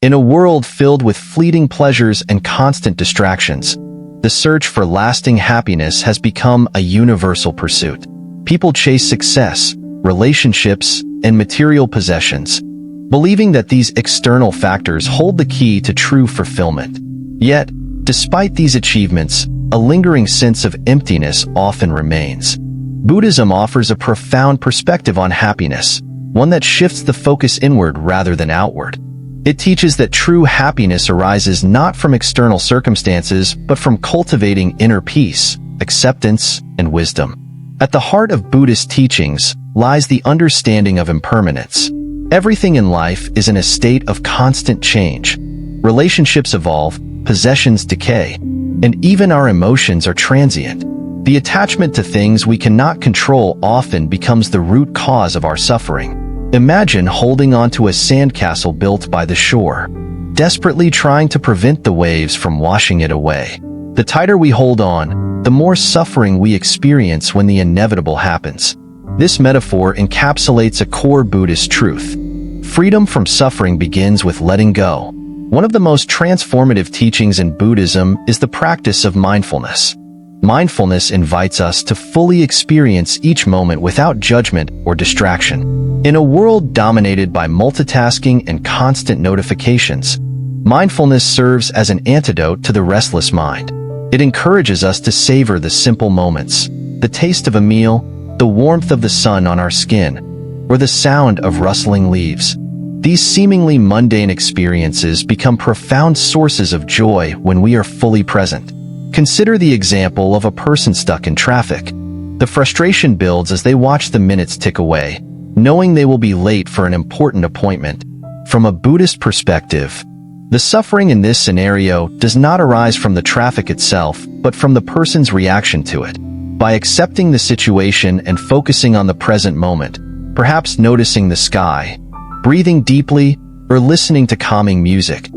In a world filled with fleeting pleasures and constant distractions, the search for lasting happiness has become a universal pursuit. People chase success, relationships, and material possessions, believing that these external factors hold the key to true fulfillment. Yet, despite these achievements, a lingering sense of emptiness often remains. Buddhism offers a profound perspective on happiness, one that shifts the focus inward rather than outward. It teaches that true happiness arises not from external circumstances, but from cultivating inner peace, acceptance, and wisdom. At the heart of Buddhist teachings lies the understanding of impermanence. Everything in life is in a state of constant change. Relationships evolve, possessions decay, and even our emotions are transient. The attachment to things we cannot control often becomes the root cause of our suffering. Imagine holding onto a sandcastle built by the shore, desperately trying to prevent the waves from washing it away. The tighter we hold on, the more suffering we experience when the inevitable happens. This metaphor encapsulates a core Buddhist truth. Freedom from suffering begins with letting go. One of the most transformative teachings in Buddhism is the practice of mindfulness. Mindfulness invites us to fully experience each moment without judgment or distraction. In a world dominated by multitasking and constant notifications, mindfulness serves as an antidote to the restless mind. It encourages us to savor the simple moments, the taste of a meal, the warmth of the sun on our skin, or the sound of rustling leaves. These seemingly mundane experiences become profound sources of joy when we are fully present. Consider the example of a person stuck in traffic. The frustration builds as they watch the minutes tick away, knowing they will be late for an important appointment. From a Buddhist perspective, the suffering in this scenario does not arise from the traffic itself, but from the person's reaction to it. By accepting the situation and focusing on the present moment, perhaps noticing the sky, breathing deeply, or listening to calming music,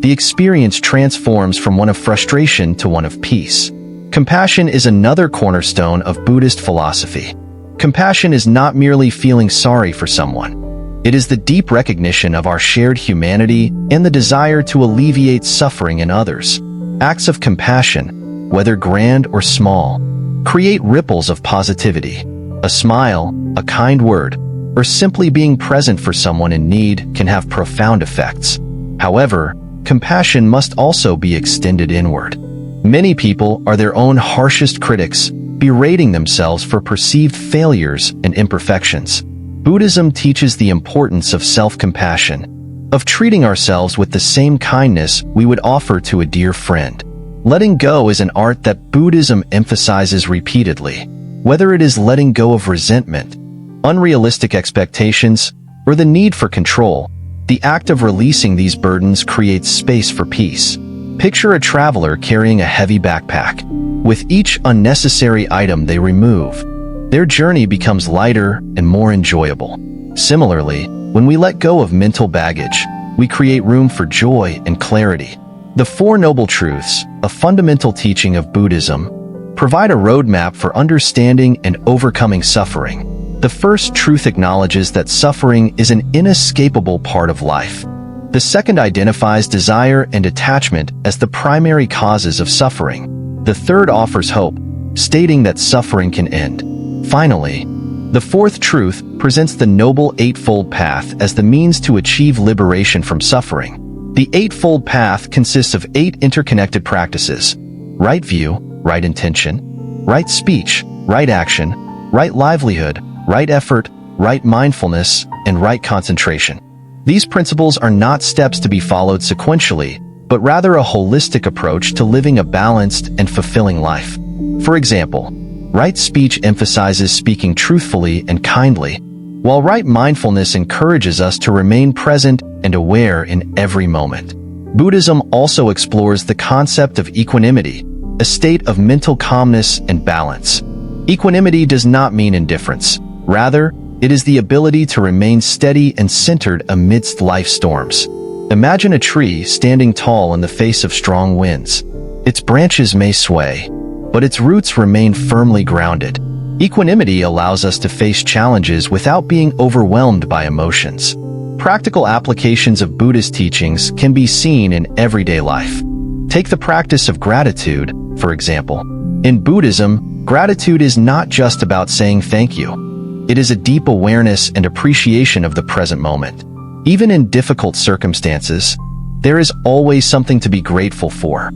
the experience transforms from one of frustration to one of peace. Compassion is another cornerstone of Buddhist philosophy. Compassion is not merely feeling sorry for someone. It is the deep recognition of our shared humanity and the desire to alleviate suffering in others. Acts of compassion, whether grand or small, create ripples of positivity. A smile, a kind word, or simply being present for someone in need can have profound effects. However, compassion must also be extended inward. Many people are their own harshest critics, berating themselves for perceived failures and imperfections. Buddhism teaches the importance of self-compassion, of treating ourselves with the same kindness we would offer to a dear friend. Letting go is an art that Buddhism emphasizes repeatedly. Whether it is letting go of resentment, unrealistic expectations, or the need for control, the act of releasing these burdens creates space for peace. Picture a traveler carrying a heavy backpack. With each unnecessary item they remove, their journey becomes lighter and more enjoyable. Similarly, when we let go of mental baggage, we create room for joy and clarity. The Four Noble Truths, a fundamental teaching of Buddhism, provide a roadmap for understanding and overcoming suffering. The first truth acknowledges that suffering is an inescapable part of life. The second identifies desire and attachment as the primary causes of suffering. The third offers hope, stating that suffering can end. Finally, the fourth truth presents the noble Eightfold Path as the means to achieve liberation from suffering. The Eightfold Path consists of 8 interconnected practices: right view, right intention, right speech, right action, right livelihood, right effort, right mindfulness, and right concentration. These principles are not steps to be followed sequentially, but rather a holistic approach to living a balanced and fulfilling life. For example, right speech emphasizes speaking truthfully and kindly, while right mindfulness encourages us to remain present and aware in every moment. Buddhism also explores the concept of equanimity, a state of mental calmness and balance. Equanimity does not mean indifference. Rather, it is the ability to remain steady and centered amidst life storms. Imagine a tree standing tall in the face of strong winds. Its branches may sway, but its roots remain firmly grounded. Equanimity allows us to face challenges without being overwhelmed by emotions. Practical applications of Buddhist teachings can be seen in everyday life. Take the practice of gratitude, for example. In Buddhism, gratitude is not just about saying thank you. It is a deep awareness and appreciation of the present moment. Even in difficult circumstances, there is always something to be grateful for.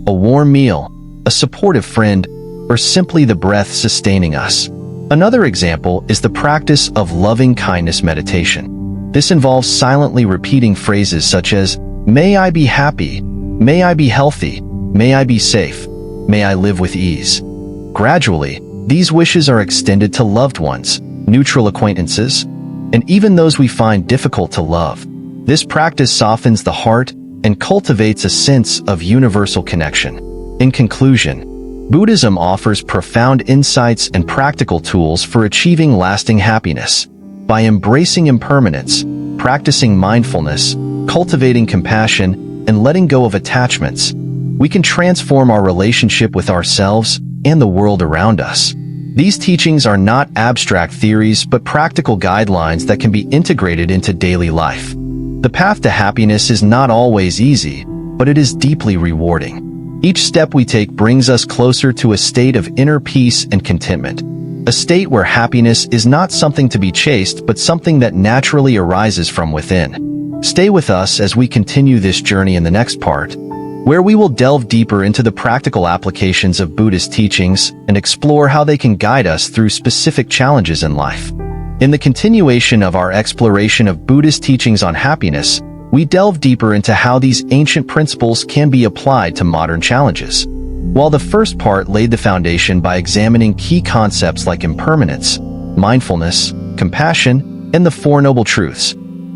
A warm meal, a supportive friend, or simply the breath sustaining us. Another example is the practice of loving kindness meditation. This involves silently repeating phrases such as, "May I be happy," "May I be healthy," "May I be safe," "May I live with ease." Gradually, these wishes are extended to loved ones, neutral acquaintances, and even those we find difficult to love. This practice softens the heart and cultivates a sense of universal connection. In conclusion, Buddhism offers profound insights and practical tools for achieving lasting happiness. By embracing impermanence, practicing mindfulness, cultivating compassion, and letting go of attachments, we can transform our relationship with ourselves and the world around us. These teachings are not abstract theories but practical guidelines that can be integrated into daily life. The path to happiness is not always easy, but it is deeply rewarding. Each step we take brings us closer to a state of inner peace and contentment, a state where happiness is not something to be chased but something that naturally arises from within. Stay with us as we continue this journey in the next part, where we will delve deeper into the practical applications of Buddhist teachings and explore how they can guide us through specific challenges in life. In the continuation of our exploration of Buddhist teachings on happiness, we delve deeper into how these ancient principles can be applied to modern challenges. While the first part laid the foundation by examining key concepts like impermanence, mindfulness, compassion, and the Four Noble Truths,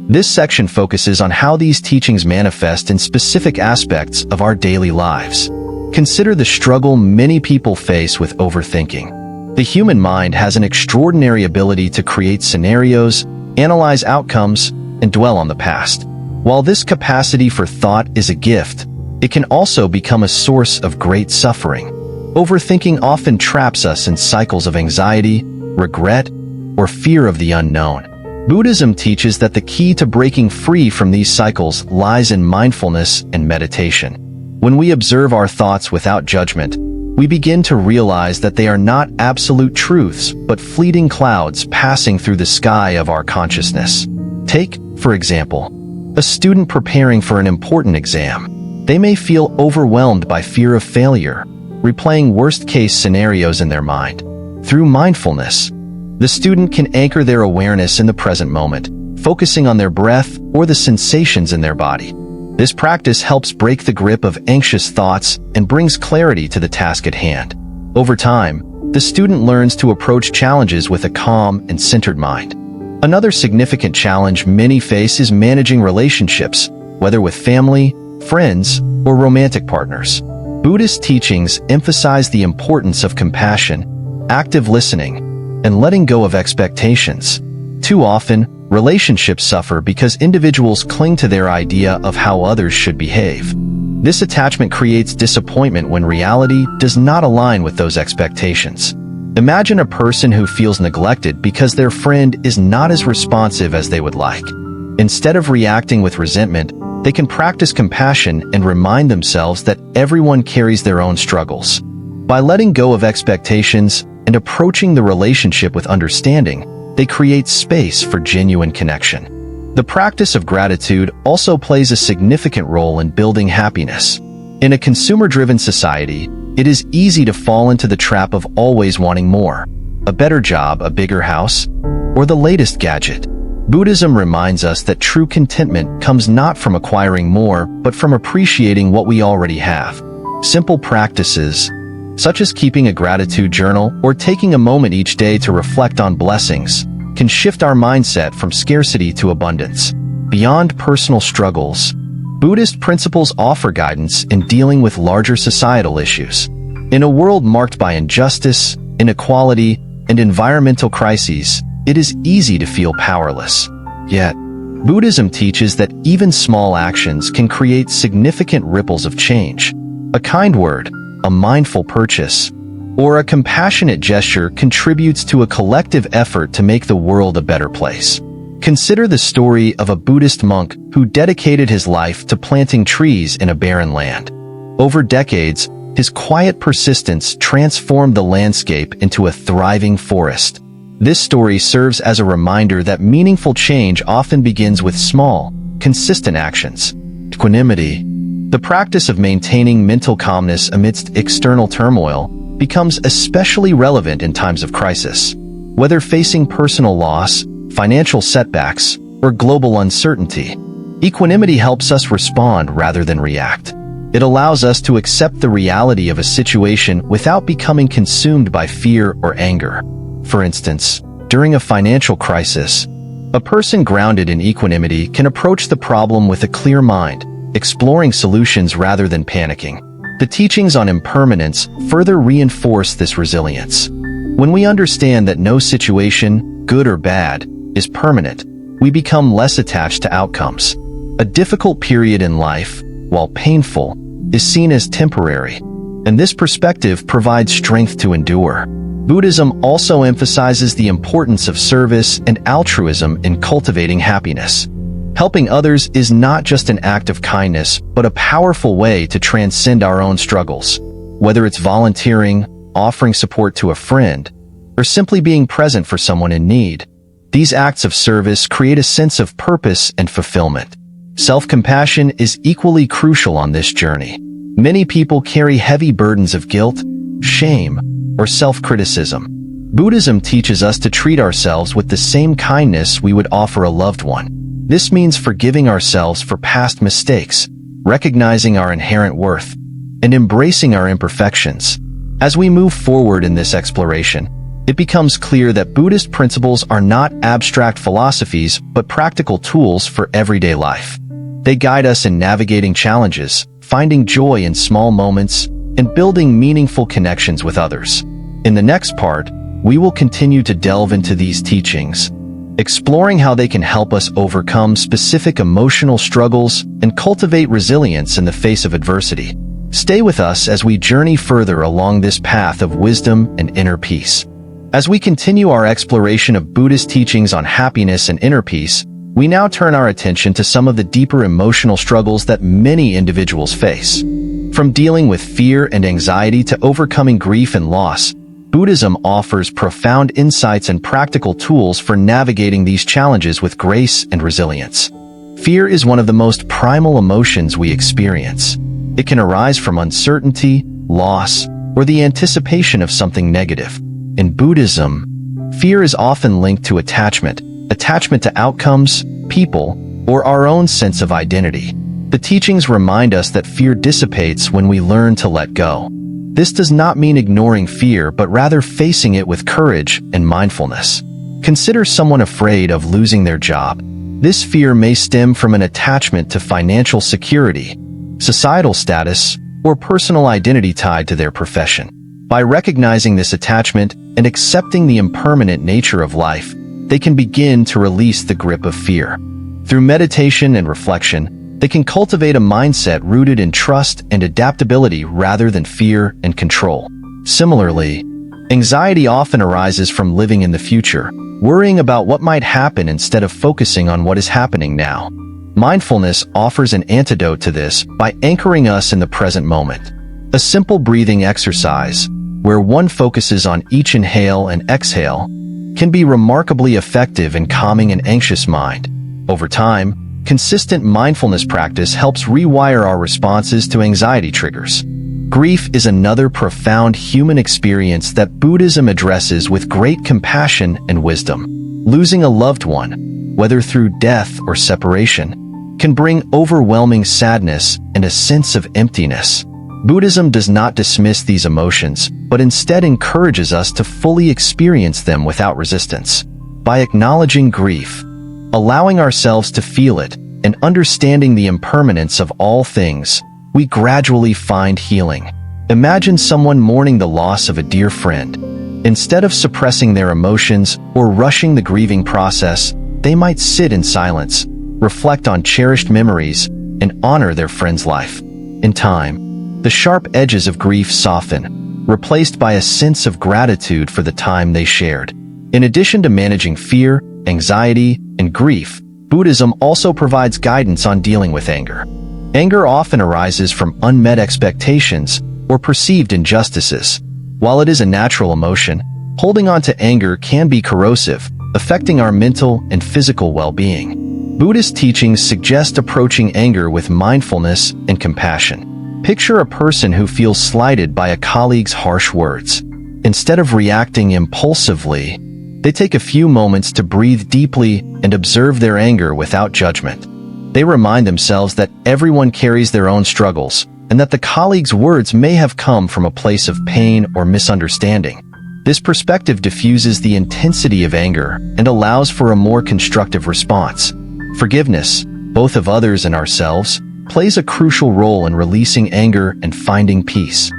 this section focuses on how these teachings manifest in specific aspects of our daily lives. Consider the struggle many people face with overthinking. The human mind has an extraordinary ability to create scenarios, analyze outcomes, and dwell on the past. While this capacity for thought is a gift, it can also become a source of great suffering. Overthinking often traps us in cycles of anxiety, regret, or fear of the unknown. Buddhism teaches that the key to breaking free from these cycles lies in mindfulness and meditation. When we observe our thoughts without judgment, we begin to realize that they are not absolute truths, but fleeting clouds passing through the sky of our consciousness. Take, for example, a student preparing for an important exam. They may feel overwhelmed by fear of failure, replaying worst-case scenarios in their mind. Through mindfulness, the student can anchor their awareness in the present moment, focusing on their breath or the sensations in their body. This practice helps break the grip of anxious thoughts and brings clarity to the task at hand. Over time, the student learns to approach challenges with a calm and centered mind. Another significant challenge many face is managing relationships, whether with family, friends, or romantic partners. Buddhist teachings emphasize the importance of compassion, active listening, and letting go of expectations. Too often, relationships suffer because individuals cling to their idea of how others should behave. This attachment creates disappointment when reality does not align with those expectations. Imagine a person who feels neglected because their friend is not as responsive as they would like. Instead of reacting with resentment, they can practice compassion and remind themselves that everyone carries their own struggles. By letting go of expectations and approaching the relationship with understanding, they create space for genuine connection. The practice of gratitude also plays a significant role in building happiness. In a consumer-driven society, it is easy to fall into the trap of always wanting more: a better job, a bigger house, or the latest gadget. Buddhism reminds us that true contentment comes not from acquiring more, but from appreciating what we already have. Simple practices, such as keeping a gratitude journal or taking a moment each day to reflect on blessings, can shift our mindset from scarcity to abundance. Beyond personal struggles, Buddhist principles offer guidance in dealing with larger societal issues. In a world marked by injustice, inequality, and environmental crises, it is easy to feel powerless. Yet, Buddhism teaches that even small actions can create significant ripples of change. A kind word, a mindful purchase, or a compassionate gesture contributes to a collective effort to make the world a better place. Consider the story of a Buddhist monk who dedicated his life to planting trees in a barren land. Over decades, his quiet persistence transformed the landscape into a thriving forest. This story serves as a reminder that meaningful change often begins with small, consistent actions. Equanimity, the practice of maintaining mental calmness amidst external turmoil, becomes especially relevant in times of crisis. Whether facing personal loss, financial setbacks, or global uncertainty, equanimity helps us respond rather than react. It allows us to accept the reality of a situation without becoming consumed by fear or anger. For instance, during a financial crisis, a person grounded in equanimity can approach the problem with a clear mind, exploring solutions rather than panicking. The teachings on impermanence further reinforce this resilience. When we understand that no situation, good or bad, is permanent, we become less attached to outcomes. A difficult period in life, while painful, is seen as temporary, and this perspective provides strength to endure. Buddhism also emphasizes the importance of service and altruism in cultivating happiness. Helping others is not just an act of kindness, but a powerful way to transcend our own struggles. Whether it's volunteering, offering support to a friend, or simply being present for someone in need, these acts of service create a sense of purpose and fulfillment. Self-compassion is equally crucial on this journey. Many people carry heavy burdens of guilt, shame, or self-criticism. Buddhism teaches us to treat ourselves with the same kindness we would offer a loved one. This means forgiving ourselves for past mistakes, recognizing our inherent worth, and embracing our imperfections. As we move forward in this exploration, it becomes clear that Buddhist principles are not abstract philosophies, but practical tools for everyday life. They guide us in navigating challenges, finding joy in small moments, and building meaningful connections with others. In the next part, we will continue to delve into these teachings, exploring how they can help us overcome specific emotional struggles and cultivate resilience in the face of adversity. Stay with us as we journey further along this path of wisdom and inner peace. As we continue our exploration of Buddhist teachings on happiness and inner peace, we now turn our attention to some of the deeper emotional struggles that many individuals face. From dealing with fear and anxiety to overcoming grief and loss, Buddhism offers profound insights and practical tools for navigating these challenges with grace and resilience. Fear is one of the most primal emotions we experience. It can arise from uncertainty, loss, or the anticipation of something negative. In Buddhism, fear is often linked to attachment to outcomes, people, or our own sense of identity. The teachings remind us that fear dissipates when we learn to let go. This does not mean ignoring fear, but rather facing it with courage and mindfulness. Consider someone afraid of losing their job. This fear may stem from an attachment to financial security, societal status, or personal identity tied to their profession. By recognizing this attachment and accepting the impermanent nature of life, they can begin to release the grip of fear. Through meditation and reflection, they can cultivate a mindset rooted in trust and adaptability rather than fear and control. Similarly, anxiety often arises from living in the future, worrying about what might happen instead of focusing on what is happening now. Mindfulness offers an antidote to this by anchoring us in the present moment. A simple breathing exercise, where one focuses on each inhale and exhale, can be remarkably effective in calming an anxious mind. Over time, consistent mindfulness practice helps rewire our responses to anxiety triggers. Grief is another profound human experience that Buddhism addresses with great compassion and wisdom. Losing a loved one, whether through death or separation, can bring overwhelming sadness and a sense of emptiness. Buddhism does not dismiss these emotions, but instead encourages us to fully experience them without resistance. By acknowledging grief, allowing ourselves to feel it, and understanding the impermanence of all things, we gradually find healing. Imagine someone mourning the loss of a dear friend. Instead of suppressing their emotions or rushing the grieving process, they might sit in silence, reflect on cherished memories, and honor their friend's life. In time, the sharp edges of grief soften, replaced by a sense of gratitude for the time they shared. In addition to managing fear, anxiety, and grief, Buddhism also provides guidance on dealing with anger. Anger often arises from unmet expectations or perceived injustices. While it is a natural emotion, holding on to anger can be corrosive, affecting our mental and physical well-being. Buddhist teachings suggest approaching anger with mindfulness and compassion. Picture a person who feels slighted by a colleague's harsh words. Instead of reacting impulsively, they take a few moments to breathe deeply and observe their anger without judgment. They remind themselves that everyone carries their own struggles, and that the colleague's words may have come from a place of pain or misunderstanding. This perspective diffuses the intensity of anger and allows for a more constructive response. Forgiveness, both of others and ourselves, plays a crucial role in releasing anger and finding peace.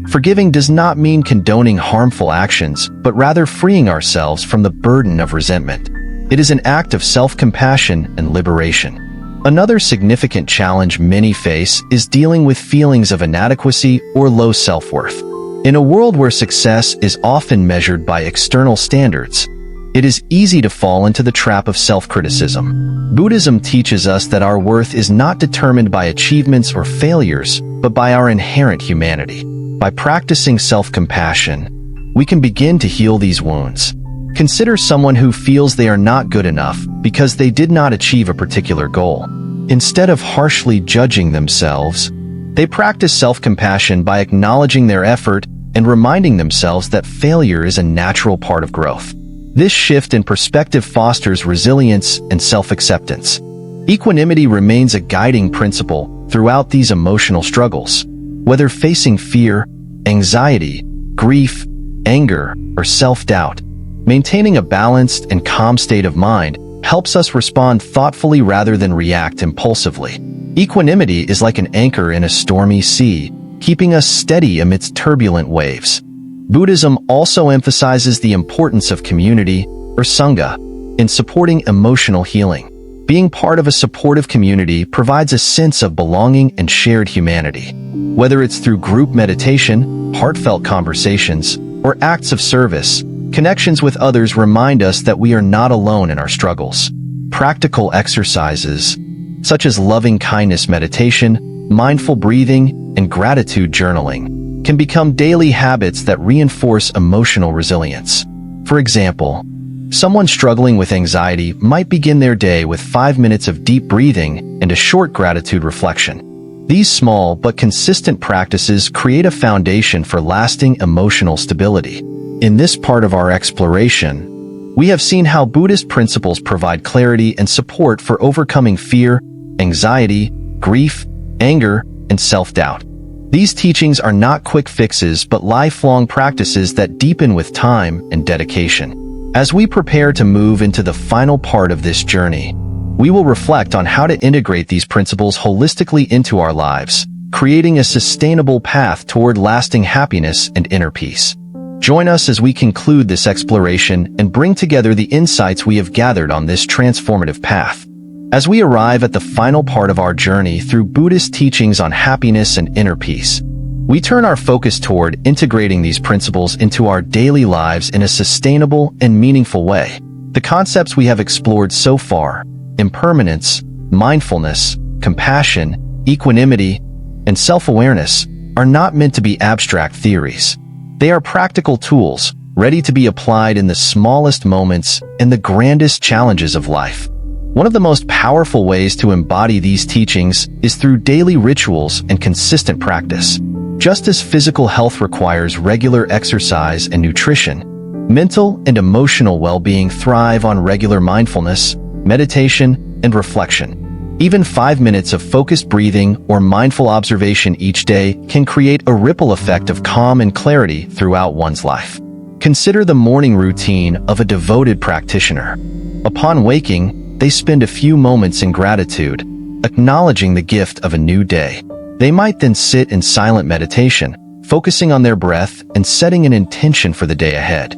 Forgiving does not mean condoning harmful actions, but rather freeing ourselves from the burden of resentment. It is an act of self-compassion and liberation. Another significant challenge many face is dealing with feelings of inadequacy or low self-worth. In a world where success is often measured by external standards, it is easy to fall into the trap of self-criticism. Buddhism teaches us that our worth is not determined by achievements or failures, but by our inherent humanity. By practicing self-compassion, we can begin to heal these wounds. Consider someone who feels they are not good enough because they did not achieve a particular goal. Instead of harshly judging themselves, they practice self-compassion by acknowledging their effort and reminding themselves that failure is a natural part of growth. This shift in perspective fosters resilience and self-acceptance. Equanimity remains a guiding principle throughout these emotional struggles. Whether facing fear, anxiety, grief, anger, or self-doubt, maintaining a balanced and calm state of mind helps us respond thoughtfully rather than react impulsively. Equanimity is like an anchor in a stormy sea, keeping us steady amidst turbulent waves. Buddhism also emphasizes the importance of community, or sangha, in supporting emotional healing. Being part of a supportive community provides a sense of belonging and shared humanity. Whether it's through group meditation, heartfelt conversations, or acts of service, connections with others remind us that we are not alone in our struggles. Practical exercises, such as loving-kindness meditation, mindful breathing, and gratitude journaling, can become daily habits that reinforce emotional resilience. For example, someone struggling with anxiety might begin their day with 5 minutes of deep breathing and a short gratitude reflection. These small but consistent practices create a foundation for lasting emotional stability. In this part of our exploration, we have seen how Buddhist principles provide clarity and support for overcoming fear, anxiety, grief, anger, and self-doubt. These teachings are not quick fixes but lifelong practices that deepen with time and dedication. As we prepare to move into the final part of this journey, we will reflect on how to integrate these principles holistically into our lives, creating a sustainable path toward lasting happiness and inner peace. Join us as we conclude this exploration and bring together the insights we have gathered on this transformative path. As we arrive at the final part of our journey through Buddhist teachings on happiness and inner peace, we turn our focus toward integrating these principles into our daily lives in a sustainable and meaningful way. The concepts we have explored so far, impermanence, mindfulness, compassion, equanimity, and self-awareness, are not meant to be abstract theories. They are practical tools, ready to be applied in the smallest moments and the grandest challenges of life. One of the most powerful ways to embody these teachings is through daily rituals and consistent practice. Just as physical health requires regular exercise and nutrition, mental and emotional well-being thrive on regular mindfulness, meditation, and reflection. Even 5 minutes of focused breathing or mindful observation each day can create a ripple effect of calm and clarity throughout one's life. Consider the morning routine of a devoted practitioner. Upon waking, they spend a few moments in gratitude, acknowledging the gift of a new day. They might then sit in silent meditation, focusing on their breath and setting an intention for the day ahead.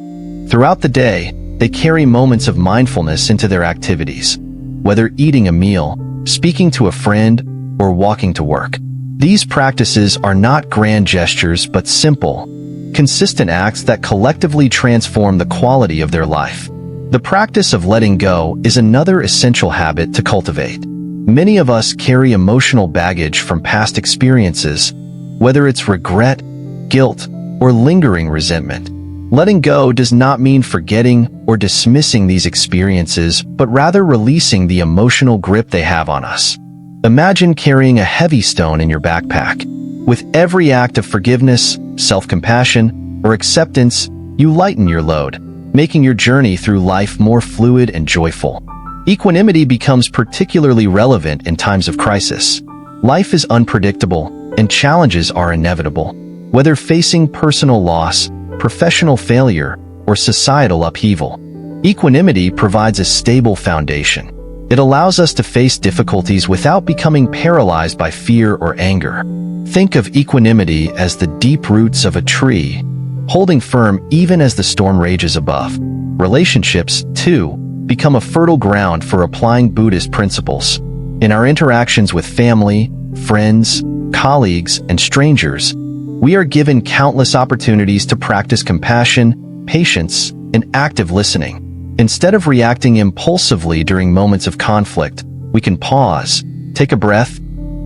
Throughout the day, they carry moments of mindfulness into their activities, whether eating a meal, speaking to a friend, or walking to work. These practices are not grand gestures but simple, consistent acts that collectively transform the quality of their life. The practice of letting go is another essential habit to cultivate. Many of us carry emotional baggage from past experiences, whether it's regret, guilt, or lingering resentment. Letting go does not mean forgetting or dismissing these experiences, but rather releasing the emotional grip they have on us. Imagine carrying a heavy stone in your backpack. With every act of forgiveness, self-compassion, or acceptance, you lighten your load, making your journey through life more fluid and joyful. Equanimity becomes particularly relevant in times of crisis. Life is unpredictable, and challenges are inevitable. Whether facing personal loss, professional failure, or societal upheaval, equanimity provides a stable foundation. It allows us to face difficulties without becoming paralyzed by fear or anger. Think of equanimity as the deep roots of a tree, holding firm even as the storm rages above. Relationships, too, become a fertile ground for applying Buddhist principles. In our interactions with family, friends, colleagues, and strangers, we are given countless opportunities to practice compassion, patience, and active listening. Instead of reacting impulsively during moments of conflict, we can pause, take a breath,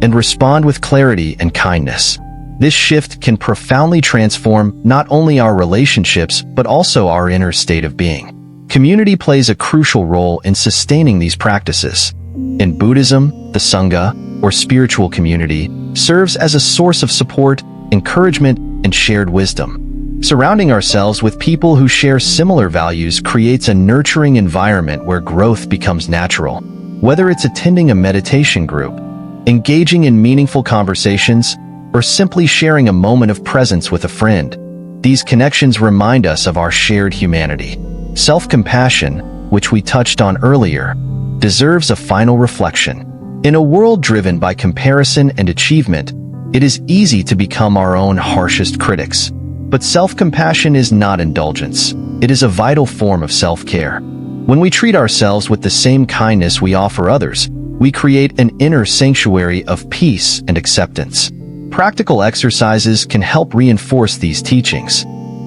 and respond with clarity and kindness. This shift can profoundly transform not only our relationships, but also our inner state of being. Community plays a crucial role in sustaining these practices. In Buddhism, the Sangha, or spiritual community, serves as a source of support, encouragement, and shared wisdom. Surrounding ourselves with people who share similar values creates a nurturing environment where growth becomes natural. Whether it's attending a meditation group, engaging in meaningful conversations, or simply sharing a moment of presence with a friend, these connections remind us of our shared humanity. Self-compassion, which we touched on earlier, deserves a final reflection. In a world driven by comparison and achievement, it is easy to become our own harshest critics. But self-compassion is not indulgence. It is a vital form of self-care. When we treat ourselves with the same kindness we offer others, we create an inner sanctuary of peace and acceptance. Practical exercises can help reinforce these teachings.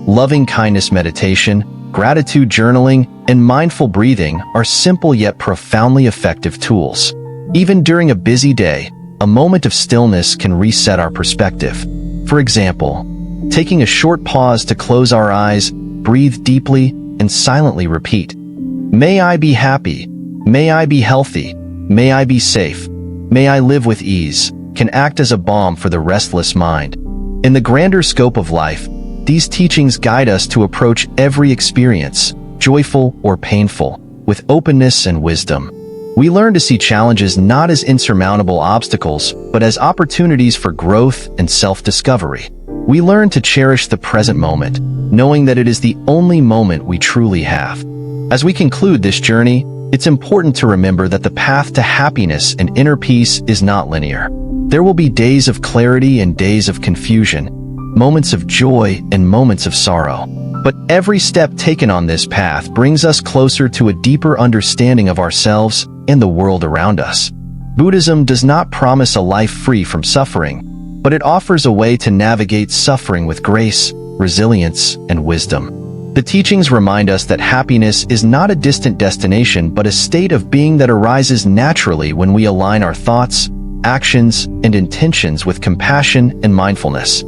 Loving kindness meditation, gratitude journaling, and mindful breathing are simple yet profoundly effective tools. Even during a busy day, a moment of stillness can reset our perspective. For example, taking a short pause to close our eyes, breathe deeply, and silently repeat, "May I be happy, may I be healthy, may I be safe, may I live with ease," can act as a balm for the restless mind. In the grander scope of life, these teachings guide us to approach every experience, joyful or painful, with openness and wisdom. We learn to see challenges not as insurmountable obstacles, but as opportunities for growth and self-discovery. We learn to cherish the present moment, knowing that it is the only moment we truly have. As we conclude this journey, it's important to remember that the path to happiness and inner peace is not linear. There will be days of clarity and days of confusion, moments of joy and moments of sorrow. But every step taken on this path brings us closer to a deeper understanding of ourselves and the world around us. Buddhism does not promise a life free from suffering, but it offers a way to navigate suffering with grace, resilience, and wisdom. The teachings remind us that happiness is not a distant destination but a state of being that arises naturally when we align our thoughts, actions, and intentions with compassion and mindfulness.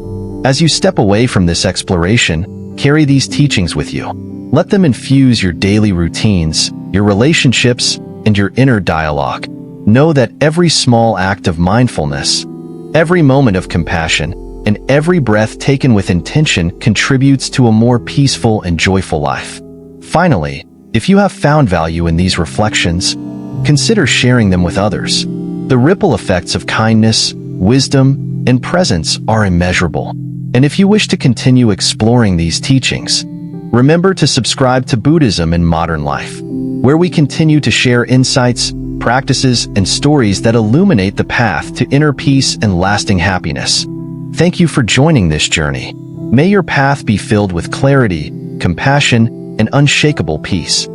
As you step away from this exploration, carry these teachings with you. Let them infuse your daily routines, your relationships, and your inner dialogue. Know that every small act of mindfulness, every moment of compassion, and every breath taken with intention contributes to a more peaceful and joyful life. Finally, if you have found value in these reflections, consider sharing them with others. The ripple effects of kindness, wisdom, and presence are immeasurable. And if you wish to continue exploring these teachings, remember to subscribe to Buddhism in Modern Life, where we continue to share insights, practices, and stories that illuminate the path to inner peace and lasting happiness. Thank you for joining this journey. May your path be filled with clarity, compassion, and unshakable peace.